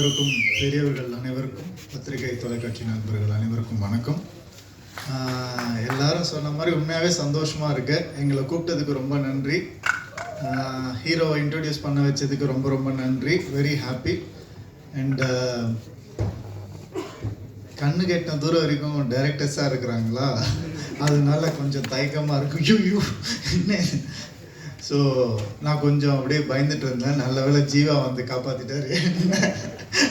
அனைவருக்கும், பெரியவர்கள் அனைவருக்கும், பத்திரிகை தொலைக்காட்சி நண்பர்கள் அனைவருக்கும் வணக்கம். எல்லாரும் சொன்ன மாதிரி உண்மையாகவே சந்தோஷமாக இருக்கு. எங்களை கூப்பிட்டதுக்கு ரொம்ப நன்றி. ஹீரோவை இன்ட்ரடியூஸ் பண்ண வச்சதுக்கு ரொம்ப ரொம்ப நன்றி. Very happy. அண்ட் கண்ணு கெட்டின தூரம் வரைக்கும் டைரக்டர்ஸாக இருக்கிறாங்களா, அதனால கொஞ்சம் தயக்கமாக இருக்கும். யூ என்ன. ஸோ நான் கொஞ்சம் அப்படியே பயந்துட்டு இருந்தேன். நல்ல வேளை ஜீவா வந்து காப்பாற்றிட்டாரு.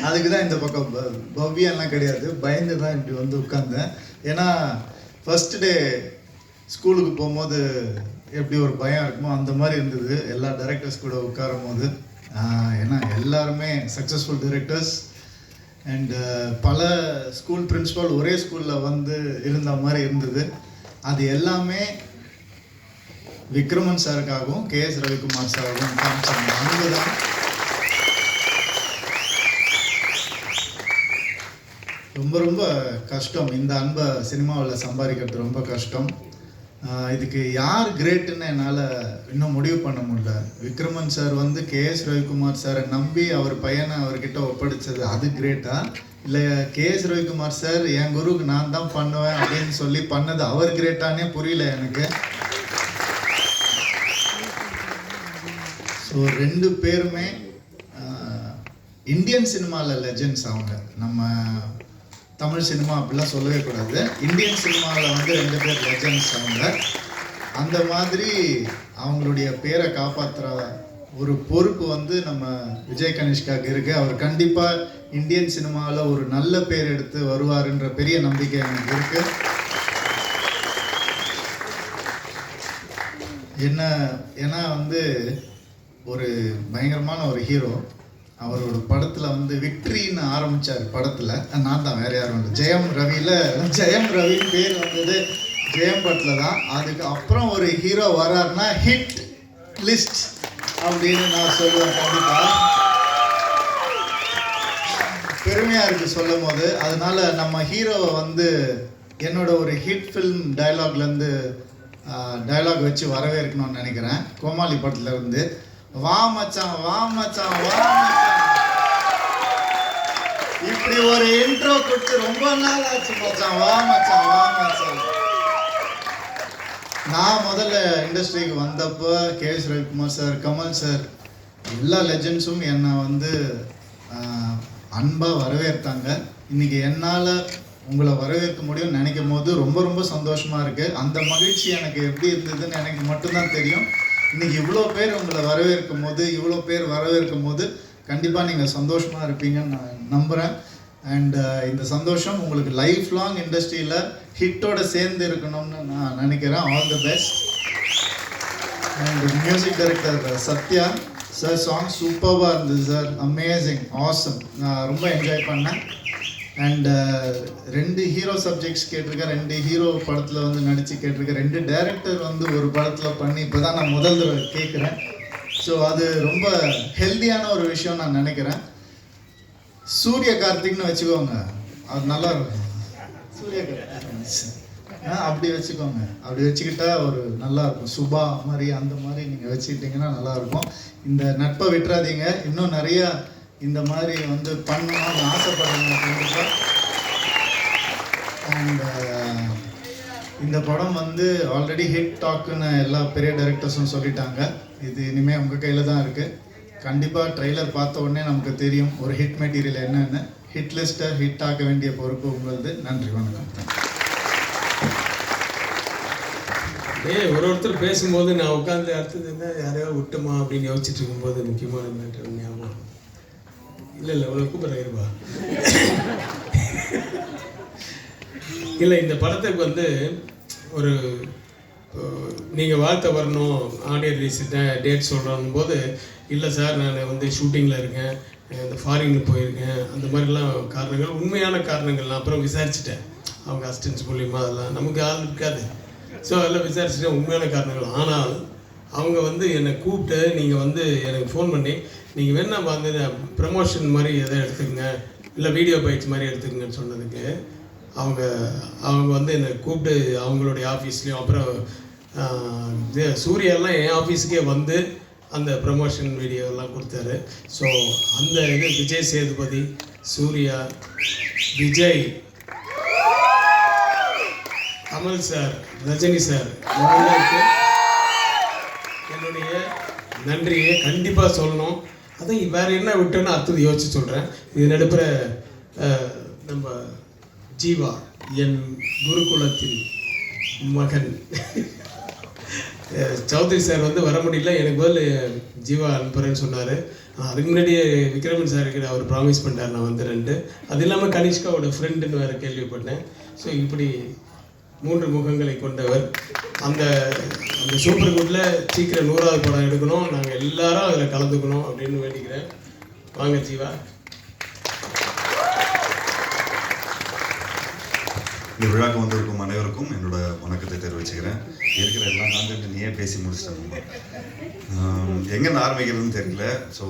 அதுக்கு தான் இந்த பக்கம் பவ்யாலாம் கிடையாது, பயந்து தான் இப்படி வந்து உட்காந்தேன். ஏன்னா ஃபர்ஸ்ட் டே ஸ்கூலுக்கு போகும்போது எப்படி ஒரு பயம் இருக்குமோ அந்த மாதிரி இருந்தது எல்லா டைரக்டர்ஸ் கூட உட்காரும் போது. ஏன்னா எல்லாருமே சக்ஸஸ்ஃபுல் டைரக்டர்ஸ் அண்ட் பல ஸ்கூல் பிரின்சிபால் ஒரே ஸ்கூலில் வந்து இருந்த மாதிரி இருந்தது. அது எல்லாமே விக்ரமன் சாருக்காகவும் KS ரவிக்குமார் சாருக்கும் காமிச்சாங்க. அன்பு தான். ரொம்ப ரொம்ப கஷ்டம். இந்த அன்பை சினிமாவில் சம்பாதிக்கிறது ரொம்ப கஷ்டம். இதுக்கு யார் கிரேட்டுன்னு என்னால் இன்னும் முடிவு பண்ண முடியல. விக்ரமன் சார் வந்து KS ரவிக்குமார் சாரை நம்பி அவர் பையனை அவர்கிட்ட ஒப்படைச்சது அது கிரேட்டா, இல்லை KS ரவிக்குமார் சார் என் குருவுக்கு நான் தான் பண்ணுவேன் அப்படின்னு சொல்லி பண்ணது அவர் கிரேட்டானே புரியல எனக்கு. ஸோ ரெண்டு பேருமே இந்தியன் சினிமாவில் லெஜெண்ட்ஸ். அவங்க நம்ம தமிழ் சினிமா அப்படிலாம் சொல்லவே கூடாது. இந்தியன் சினிமாவில் வந்து ரெண்டு பேர் லெஜெண்ட்ஸ். அவங்க அந்த மாதிரி அவங்களுடைய பேரை காப்பாற்றுற ஒரு பொறுப்பு வந்து நம்ம விஜய் கணேஷ்காக்கு இருக்குது. அவர் கண்டிப்பாக இந்தியன் சினிமாவில் ஒரு நல்ல பேர் எடுத்து வருவாருன்ற பெரிய நம்பிக்கை எனக்கு இருக்குது. ஏன்னா வந்து ஒரு பயங்கரமான ஒரு ஹீரோ. அவரோட படத்தில் வந்து விக்ட்ரின்னு ஆரம்பித்தார். படத்தில் நான் தான், வேறு யாரும் இல்லை. ஜெயம் ரவின்னு பேர் வந்தது ஜெயம் படத்தில் தான். அதுக்கு அப்புறம் ஒரு ஹீரோ வராருன்னா ஹிட் லிஸ்ட் அப்படின்னு நான் சொல்லுவேன். கண்டிப்பாக பெருமையாக இருக்குது சொல்லும் போது. அதனால நம்ம ஹீரோவை வந்து என்னோட ஒரு ஹிட் ஃபில்ம் டைலாக்லேருந்து டைலாக் வச்சு வரவேற்கணும்னு நினைக்கிறேன். கோமாளி படத்தில் இருந்து வா மச்சான் வா மச்சான் வா மச்சான், இப்படி ஒரு இன்ட்ரோ கொடுத்து ரொம்ப நாள் ஆச்சு மச்சான். வா மச்சான் வா மச்சான். நான் முதல்ல இண்டஸ்ட்ரிக்கு வந்தப்போ KS Ravikumar sir, Kamal sir, எல்லா லெஜெண்ட்ஸும் என்னை வந்து அன்பாக வரவேற்றாங்க. இன்னைக்கு என்னால் உங்களை வரவேற்க முடியும்னு நினைக்கும் போது ரொம்ப ரொம்ப சந்தோஷமாக இருக்குது. அந்த மகிழ்ச்சி எனக்கு எப்படி இருந்ததுன்னு எனக்கு மட்டும்தான் தெரியும். இன்றைக்கி இவ்வளோ பேர் உங்களை வரவேற்கும் போது கண்டிப்பாக நீங்கள் சந்தோஷமாக இருப்பீங்கன்னு நான் நம்புகிறேன். அண்ட் இந்த சந்தோஷம் உங்களுக்கு லைஃப் லாங் இண்டஸ்ட்ரியில் ஹிட்டோட சேர்ந்து இருக்கணும்னு நான் நினைக்கிறேன். All the best. And music director Sathya sir, song சூப்பராக இருந்தது சார். Amazing, awesome. நான் ரொம்ப என்ஜாய் பண்ணேன். அண்ட் 2 ஹீரோ சப்ஜெக்ட்ஸ் கேட்டிருக்கேன். 2 ஹீரோ படத்தில் வந்து நடித்து கேட்டிருக்கேன். 2 டைரக்டர் வந்து ஒரு படத்தில் பண்ணி இப்போ தான் நான் முதல் தடவை கேட்குறேன். ஸோ அது ரொம்ப ஹெல்த்தியான ஒரு விஷயம் நான் நினைக்கிறேன். சூரிய கார்த்திக்னு வச்சுக்கோங்க, அது நல்லா இருக்கும். சூரிய கார்த்திக் அப்படி வச்சுக்கோங்க. அப்படி வச்சுக்கிட்டா ஒரு நல்லா இருக்கும். சுபா மாதிரி அந்த மாதிரி நீங்கள் வச்சுக்கிட்டிங்கன்னா நல்லாயிருக்கும். இந்த நட்பை விட்டுறாதீங்க. இன்னும் நிறையா இந்த மாதிரி வந்து பண்ணணும்னு ஆசைப்படுறேன் கண்டிப்பாக. அண்ட் இந்த படம் வந்து ஆல்ரெடி ஹிட் டாக்குன்னு எல்லா பெரிய டைரக்டர்ஸும் சொல்லிட்டாங்க. இது இனிமேல் உங்கள் கையில் தான் இருக்குது. கண்டிப்பாக ட்ரெய்லர் பார்த்த உடனே நமக்கு தெரியும் ஒரு ஹிட் மெட்டீரியல் என்னென்னு. ஹிட் லிஸ்ட்டை ஹிட் ஆக்க வேண்டிய பொறுப்பு உங்களது. நன்றி, வணக்கம். ஒருத்தர் பேசும்போது நான் உட்காந்து அடுத்தது என்ன யாரையோ விட்டுமா அப்படின்னு யோசிச்சுட்டு இருக்கும்போது முக்கியமான மேட்டர் ஞாபகம். இல்லை உங்களை கூப்பிட்றேன்பா. இல்லை, இந்த படத்துக்கு வந்து ஒரு நீங்கள் வாழ்த்த வரணும், ஆடியோ ரிலீஸ் டேட் சொல்கிறோம் போது, இல்லை சார் நான் வந்து ஷூட்டிங்கில் இருக்கேன், இந்த ஃபாரினுக்கு போயிருக்கேன், அந்த மாதிரிலாம் காரணங்கள், உண்மையான காரணங்கள்லாம் அப்புறம் விசாரிச்சுட்டேன். அவங்க அசிஸ்டன்ஸ் மூலியமாக அதெல்லாம் நமக்கு ஆள் இருக்காது. ஸோ அதெல்லாம் விசாரிச்சுட்டேன், உண்மையான காரணங்கள். ஆனால் அவங்க வந்து என்னை கூப்பிட்டு நீங்கள் வந்து எனக்கு ஃபோன் பண்ணி நீங்கள் வேணா வந்து ப்ரமோஷன் மாதிரி எதை எடுத்துக்கங்க, இல்லை வீடியோ பைட்ஸ் மாதிரி எடுத்துக்கங்கன்னு சொன்னதுக்கு அவங்க வந்து என்னை கூப்பிட்டு அவங்களுடைய ஆஃபீஸ்லேயும், அப்புறம் சூர்யாலாம் என் ஆஃபீஸுக்கே வந்து அந்த ப்ரமோஷன் வீடியோலாம் கொடுத்தாரு. ஸோ அந்த இது விஜய் சேதுபதி, சூர்யா, விஜய், கமல் சார், ரஜினி சார் இவங்களுக்கு என்னுடைய நன்றியை கண்டிப்பாக சொல்லணும். அதான் வேறு என்ன விட்டோன்னு அடுத்தது யோசிச்சு சொல்கிறேன். இது நடுப்புற நம்ம ஜீவா, என் குருகுலத்தின் மகன் சௌத்ரி சார் வந்து வர முடியல, எனக்கு பதில் ஜீவா அனுப்புகிறேன்னு சொன்னார். அதுக்கு முன்னாடியே விக்ரமன் சாருக்கு அவர் ப்ராமிஸ் பண்ணிட்டார் நான் வந்துடுறேன்ட்டு. அது இல்லாமல் கனிஷ்காவோட ஃப்ரெண்டுன்னு வேறு கேள்விப்பட்டேன். ஸோ இப்படி 3 முகங்களை கொண்டவர். அந்த அந்த சூப்பர் குட்டில் சீக்கிரம் 100வது படம் எடுக்கணும், நாங்கள் எல்லாரும் அதில் கலந்துக்கணும் அப்படின்னு வேண்டிக்கிறேன். வாங்க ஜீவா. இந்த விழாக்கு வந்திருக்கும் அனைவருக்கும் என்னோட வணக்கத்தை தெரிவிச்சுக்கிறேன். இருக்கிற எல்லா கான்டென்ட் நீயே பேசி முடிச்சிட்டாங்க. எங்கேருந்து ஆரம்பிக்கிறதுன்னு தெரியல. ஸோ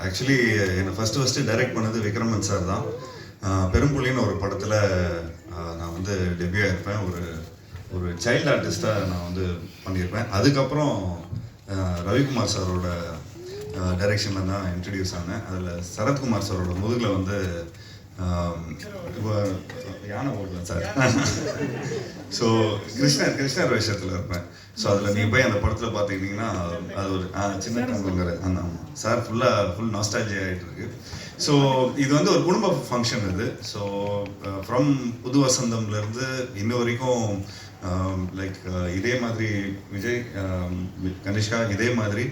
ஆக்சுவலி என்னை ஃபஸ்ட்டு டைரக்ட் பண்ணது விக்ரமன் சார் தான். பெரும்புலின்னு ஒரு படத்தில் நான் வந்து டெபியூ ஆகிருப்பேன். ஒரு சைல்டு ஆர்டிஸ்ட்டாக நான் வந்து பண்ணியிருப்பேன். அதுக்கப்புறம் ரவிக்குமார் சாரோட டைரெக்ஷனில் தான் இன்ட்ரடியூஸ் ஆனேன். அதில் சரத்குமார் சாரோட முதுகில் வந்து இப்போ யானை ஓடலாம் சார். ஸோ கிருஷ்ணர் வேஷத்தில் இருப்பேன். ஸோ அதில் நீங்கள் போய் அந்த படத்தில் பார்த்துக்கிட்டிங்கன்னா அது ஒரு சின்ன தங்கங்கிற அந்த சார் ஃபுல் நாஸ்டாலஜி ஆகிட்டு இருக்கு. ஸோ இது வந்து ஒரு குடும்ப ஃபங்க்ஷன் இது. ஸோ ஃப்ரம் புது வசந்தம்லேருந்து இன்ன வரைக்கும் லைக் இதே மாதிரி விஜய், கனிஷ்கா இதே மாதிரி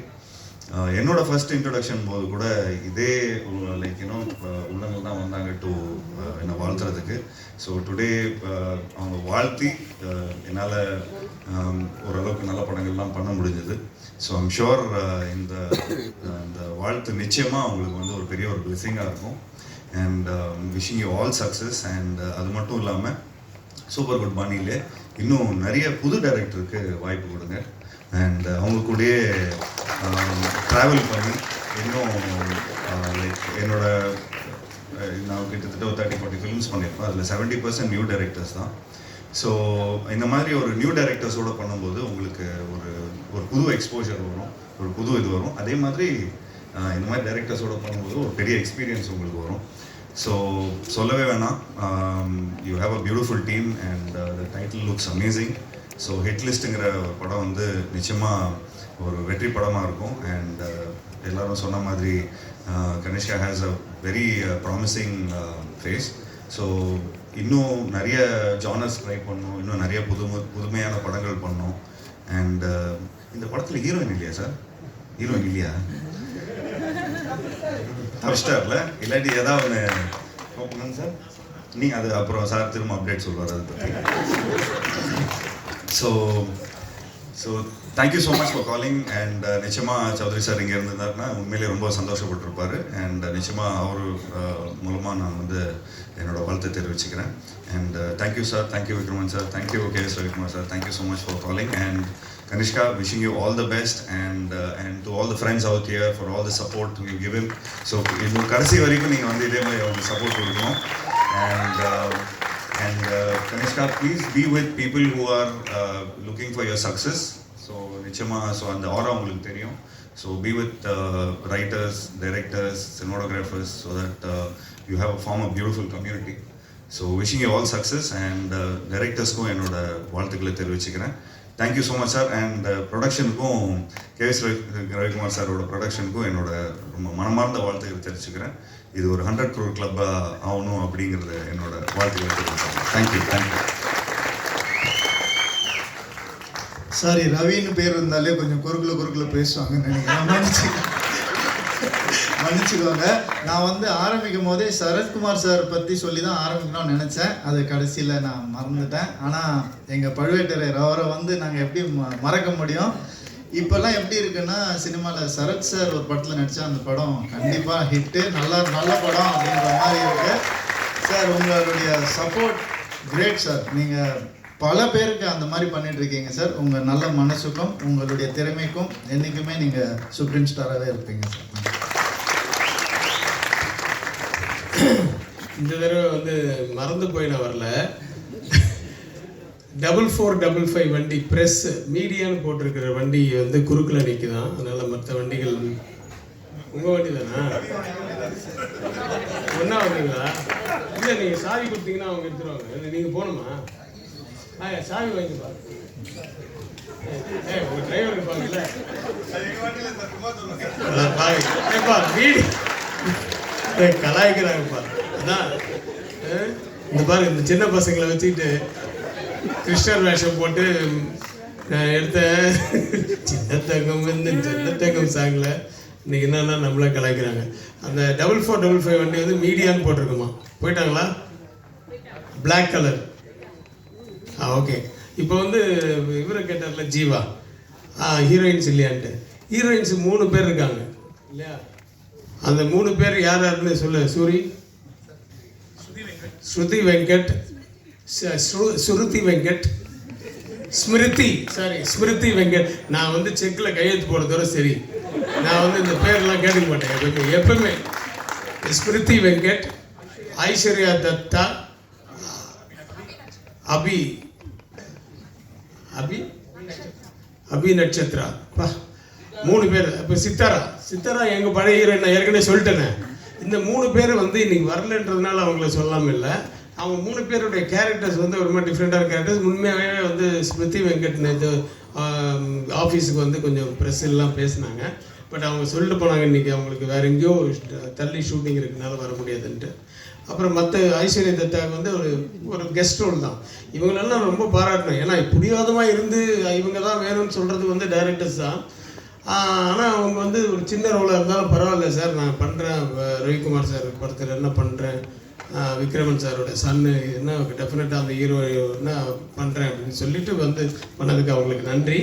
என்னோட ஃபர்ஸ்ட் இன்ட்ரொடக்ஷன் போது கூட இதே லைக் உள்ளங்கள் தான் வந்தாங்க டு என்னை வாழ்த்துறதுக்கு. ஸோ டுடே அவங்க வாழ்த்தி என்னால் ஓரளவுக்கு நல்ல படங்கள்லாம் பண்ண முடிஞ்சது. ஸோ ஐம் ஷுர் இந்த வாழ்த்து நிச்சயமாக அவங்களுக்கு வந்து ஒரு பெரிய ஒரு பிளெஸிங்காக இருக்கும். And wishing you all success. And அது மட்டும் இல்லாமல் சூப்பர் குட் பாணியிலே இன்னும் நிறைய புது டைரக்டருக்கு வாய்ப்பு கொடுங்க. அண்ட் அவங்க கூடயே ட்ராவல் பண்ணி இன்னும் லைக் என்னோட நான் கிட்டத்தட்ட ஒரு 30-40 ஃபிலிம்ஸ் பண்ணியிருப்பேன். அதில் 70% நியூ டைரக்டர்ஸ் தான். ஸோ இந்த மாதிரி ஒரு நியூ டைரக்டர்ஸோடு பண்ணும்போது உங்களுக்கு ஒரு புது எக்ஸ்போஜர் வரும், ஒரு புது இது வரும். அதே மாதிரி இந்த மாதிரி டைரக்டர்ஸோடு பண்ணும்போது ஒரு பெரிய எக்ஸ்பீரியன்ஸ் உங்களுக்கு வரும். ஸோ சொல்லவே வேணாம், you have a beautiful team and the title looks amazing. So ஹிட்லிஸ்ட்டுங்கிற ஒரு படம் வந்து நிச்சயமாக ஒரு வெற்றி படமாக இருக்கும். அண்ட் எல்லோரும் சொன்ன மாதிரி Kanishka has a very promising face. So இன்னும் நிறைய ஜானர்ஸ் ட்ரை பண்ணணும், இன்னும் நிறைய புதுமையான படங்கள் பண்ணோம். அண்ட் இந்த படத்தில் ஹீரோயின் இல்லையா சார்? ஹீரோயின் இல்லையா? தவிச்சிட்டார்ல, இல்லாட்டி ஏதாவது ஒன்று சார் நீங்கள் அது அப்புறம் சார் திரும்ப அப்டேட் சொல்வார் அதை பற்றி. So thank you so much for calling. And நிச்சயமாக சௌத்ரி சார் இங்கே இருந்திருந்தாருன்னா உண்மையிலே ரொம்ப சந்தோஷப்பட்டிருப்பார். அண்ட் நிச்சயமாக அவர் மூலமாக நான் வந்து என்னோட வாழ்த்தை தெரிவிச்சுக்கிறேன். And thank you sir, thank you Vikraman sir, thank you K S Ravikumar sir, thank you so much for calling. And Kanishka, wishing you all the best and to all the friends out here for all the support you give him. So இன்னும் கடைசி வரைக்கும் நீங்கள் வந்து இதே மாதிரி அவங்க support கொடுக்கணும். And Kanishka, please be with people who are looking for your success. So நிச்சயமாக ஸோ அந்த ஆரா உங்களுக்கு தெரியும். So be with writers, directors, cinematographers so that you have a form of beautiful community. So wishing you all success and directorsக்கும் என்னோட வாழ்த்துக்களை தெரிவிச்சுக்கிறேன். Thank you so much sir. And ப்ரொடக்ஷனுக்கும் KS Ravikumar சாரோட ப்ரொடக்ஷனுக்கும் என்னோட ரொம்ப மனமார்ந்த வாழ்த்துக்களை தெரிவிச்சுக்கிறேன். இது ஒரு 100 crore கிளப்பாக ஆகணும் அப்படிங்கிறது என்னோட வாழ்த்துக்களை தெரிவிச்சுக்கிறேன். தேங்க்யூ. சாரி, ரவின்னு பேர் இருந்தாலே கொஞ்சம் குறுக்குல பேசுவாங்கன்னு நினைக்கிறேன். மன்னிச்சுக்கோங்க. நான் வந்து ஆரம்பிக்கும் போதே சரத்குமார் சார் பற்றி சொல்லி தான் ஆரம்பிக்கணும்னு நினச்சேன். அது கடைசியில் நான் மறந்துட்டேன். ஆனால் எங்கள் பழுவேட்டரையர் அவரை வந்து நாங்கள் எப்படி மறக்க முடியும்? இப்போல்லாம் எப்படி இருக்குன்னா, சினிமாவில் சரத் சார் ஒரு படத்தில் நடித்தா அந்த படம் கண்டிப்பாக ஹிட்டு, நல்ல படம் அப்படின்ற மாதிரி இருக்கு. சார் உங்களுடைய சப்போர்ட் கிரேட் சார். நீங்கள் பல பேருக்கு அந்த மாதிரி பண்ணிகிட்ருக்கீங்க சார். உங்கள் நல்ல மனசுக்கும் உங்களுடைய திறமைக்கும் என்றைக்குமே நீங்கள் சுப்ரீம் ஸ்டாராகவே இருப்பீங்க சார். இந்த தடவை வந்து மறந்து போய் நான் வரல. 4455 வண்டி ப்ரெஸ் மீடியான்னு போட்டிருக்கிற வண்டி வந்து குறுக்கில் நிற்குதான். அதனால் மற்ற வண்டிகள் உங்கள் வண்டி தானா? ஒன்றா வந்தீங்களா? இல்லை, நீங்கள் சாவி கொடுத்தீங்கன்னா அவங்க எடுத்துருவாங்க. நீங்கள் போகணுமா? சாவி வாங்கிப்பா. உங்கள் டிரைவர் இருப்பாங்கல்ல, வீடு கலாய்க்கிறாங்கப்பா. அதான் இந்த பாரு, இந்த சின்ன பசங்களை வச்சுக்கிட்டு கிருஷ்ணர் வேஷம் போட்டு நான் எடுத்த சின்னத்தங்கம் சாங்கில் இன்னைக்கு என்னன்னா நம்மளே கலாய்க்கிறாங்க. அந்த 4455 வண்டி வந்து மீடியான்னு போட்டிருக்குமா? போயிட்டாங்களா? Black colour. ஓகே. இப்போ வந்து இவரை கேட்டார்ல ஜீவா, ஹீரோயின்ஸ் இல்லையான்ட்டு. ஹீரோயின்ஸ் 3 பேர் இருக்காங்க இல்லையா? அந்த 3 பேர் யார் யாருன்னு சொல்லு. ஸ்ருதி வெங்கட், சுருதி வெங்கட், ஸ்மிருதி வெங்கட். நான் வந்து செக்கில் கையெழுத்து போடுறதோட சரி, நான் வந்து இந்த பேர்லாம் கேட்க மாட்டேன் எப்பவுமே. ஸ்மிருதி வெங்கட், ஐஸ்வர்யா தத்தா, அபி நட்சத்திரா. 3 பேர். இப்போ சித்தாரா எங்கள் பழைய ஹீரோயின், நான் ஏற்கனவே சொல்லிட்டேனே. இந்த 3 பேர் வந்து இன்னைக்கு வரலன்றதுனால அவங்கள சொல்லாமல் இல்லை. அவங்க 3 பேருடைய கேரக்டர்ஸ் வந்து ஒரு மாதிரி டிஃப்ரெண்ட்டான கேரக்டர்ஸ். உண்மையாகவே வந்து ஸ்மிருதி வெங்கட் நேற்று ஆஃபீஸுக்கு வந்து கொஞ்சம் ப்ரெஸ் எல்லாம் பேசினாங்க. பட் அவங்க சொல்லிட்டு போனாங்க இன்றைக்கி அவங்களுக்கு வேறு எங்கேயோ தள்ளி ஷூட்டிங் இருக்குனால வர முடியாதுன்ட்டு. அப்புறம் மற்ற ஐஸ்வர்யா தத்தாவுக்கு வந்து ஒரு கெஸ்ட் ரோல் தான். இவங்களெல்லாம் ரொம்ப பாராட்டணும். ஏன்னா பிடிவாதமாக இருந்து இவங்க தான் வேணும்னு சொல்கிறது வந்து டைரக்டர்ஸ் தான். ஆனால் அவங்க வந்து ஒரு சின்ன ரோலாக இருந்தாலும் பரவாயில்ல சார், நான் பண்ணுறேன், ரவிக்குமார் சார் படத்தில் என்ன பண்ணுறேன், விக்ரமன் சாரோட சன்னு என்ன டெஃபினட்டாக அந்த ஹீரோ என்ன பண்ணுறேன் அப்படின்னு சொல்லிட்டு வந்து பண்ணதுக்கு அவங்களுக்கு நன்றி.